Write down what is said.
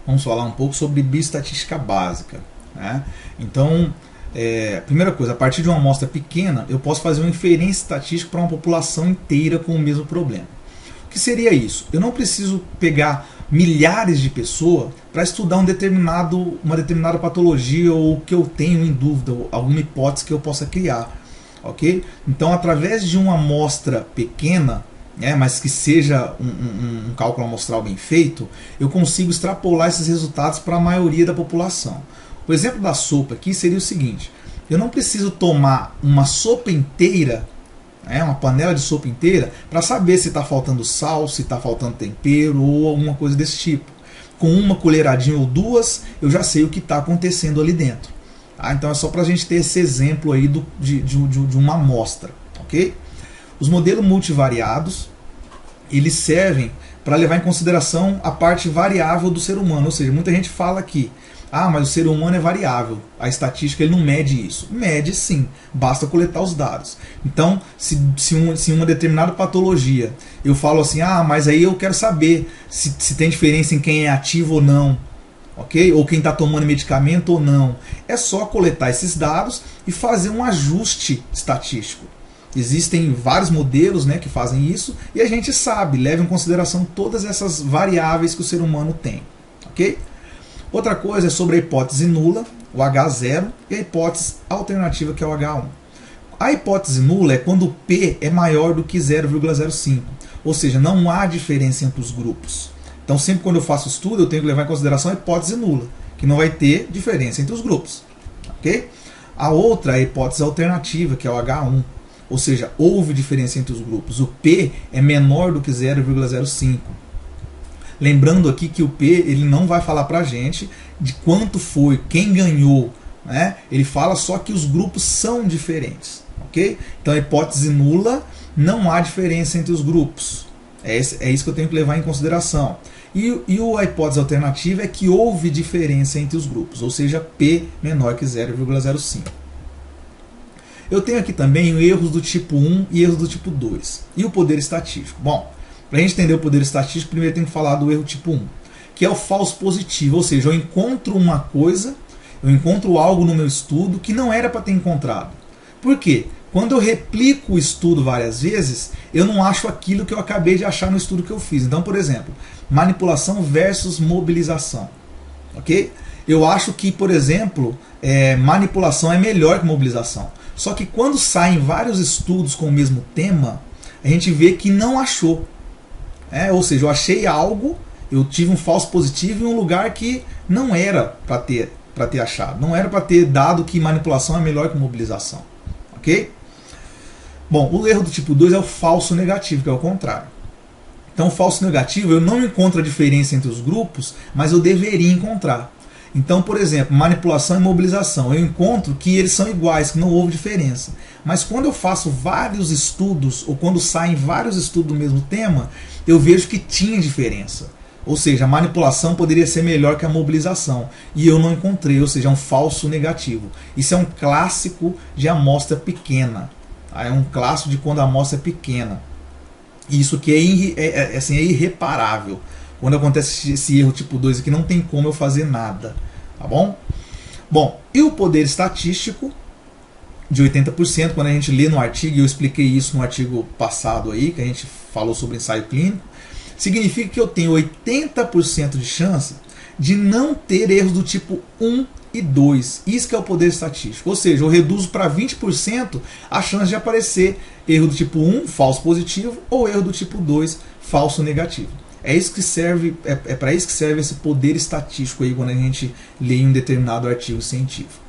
vamos falar um pouco sobre bioestatística básica, né? Então, primeira coisa, a partir de uma amostra pequena, eu posso fazer uma inferência estatística para uma população inteira com o mesmo problema. O que seria isso? Eu não preciso pegar milhares de pessoas para estudar uma determinada patologia ou que eu tenho em dúvida, ou alguma hipótese que eu possa criar. Ok? Então, através de uma amostra pequena, mas que seja um cálculo amostral bem feito, eu consigo extrapolar esses resultados para a maioria da população. O exemplo da sopa aqui seria o seguinte: eu não preciso tomar uma sopa inteira, uma panela de sopa inteira, para saber se está faltando sal, se está faltando tempero ou alguma coisa desse tipo. Com uma colheradinha ou duas, eu já sei o que está acontecendo ali dentro. Tá? Então é só para a gente ter esse exemplo aí de uma amostra. Okay? Os modelos multivariados, eles servem para levar em consideração a parte variável do ser humano. Ou seja, muita gente fala que mas o ser humano é variável, a estatística ele não mede isso. Mede sim, basta coletar os dados. Então, se uma determinada patologia, eu falo assim, mas aí eu quero saber se tem diferença em quem é ativo ou não, ok? Ou quem está tomando medicamento ou não. É só coletar esses dados e fazer um ajuste estatístico. Existem vários modelos, que fazem isso, e a gente sabe, leva em consideração todas essas variáveis que o ser humano tem, ok? Outra coisa é sobre a hipótese nula, o H0, e a hipótese alternativa, que é o H1. A hipótese nula é quando o P é maior do que 0,05, ou seja, não há diferença entre os grupos. Então, sempre quando eu faço estudo, eu tenho que levar em consideração a hipótese nula, que não vai ter diferença entre os grupos. Okay? A outra é a hipótese alternativa, que é o H1, ou seja, houve diferença entre os grupos. O P é menor do que 0,05. Lembrando aqui que o P ele não vai falar para a gente de quanto foi, quem ganhou, Ele fala só que os grupos são diferentes. Okay? Então a hipótese nula, não há diferença entre os grupos. É isso que eu tenho que levar em consideração. E a hipótese alternativa é que houve diferença entre os grupos, ou seja, P menor que 0,05. Eu tenho aqui também erros do tipo 1 e erros do tipo 2. E o poder estatístico? Bom, para a gente entender o poder estatístico, primeiro tem que falar do erro tipo 1, que é o falso positivo, ou seja, eu encontro uma coisa, eu encontro algo no meu estudo que não era para ter encontrado. Por quê? Quando eu replico o estudo várias vezes, eu não acho aquilo que eu acabei de achar no estudo que eu fiz. Então, por exemplo, manipulação versus mobilização. Okay? Eu acho que, por exemplo, manipulação é melhor que mobilização. Só que quando saem vários estudos com o mesmo tema, a gente vê que não achou. Ou seja, eu achei algo, eu tive um falso positivo em um lugar que não era para ter achado. Não era para ter dado que manipulação é melhor que mobilização. Ok? Bom, o erro do tipo 2 é o falso negativo, que é o contrário. Então, o falso negativo, eu não encontro a diferença entre os grupos, mas eu deveria encontrar. Então, por exemplo, manipulação e mobilização, eu encontro que eles são iguais, que não houve diferença. Mas quando eu faço vários estudos, ou quando saem vários estudos do mesmo tema, eu vejo que tinha diferença. Ou seja, a manipulação poderia ser melhor que a mobilização. E eu não encontrei, ou seja, é um falso negativo. Isso é um clássico de amostra pequena. É um clássico de quando a amostra é pequena. Isso que é irreparável. Quando acontece esse erro tipo 2 aqui, não tem como eu fazer nada. Tá bom? Bom, e o poder estatístico de 80%, quando a gente lê no artigo, e eu expliquei isso no artigo passado aí, que a gente falou sobre ensaio clínico, significa que eu tenho 80% de chance de não ter erros do tipo 1 e 2. Isso que é o poder estatístico. Ou seja, eu reduzo para 20% a chance de aparecer erro do tipo 1, falso positivo, ou erro do tipo 2, falso negativo. É isso que serve, para isso que serve esse poder estatístico aí quando a gente lê um determinado artigo científico.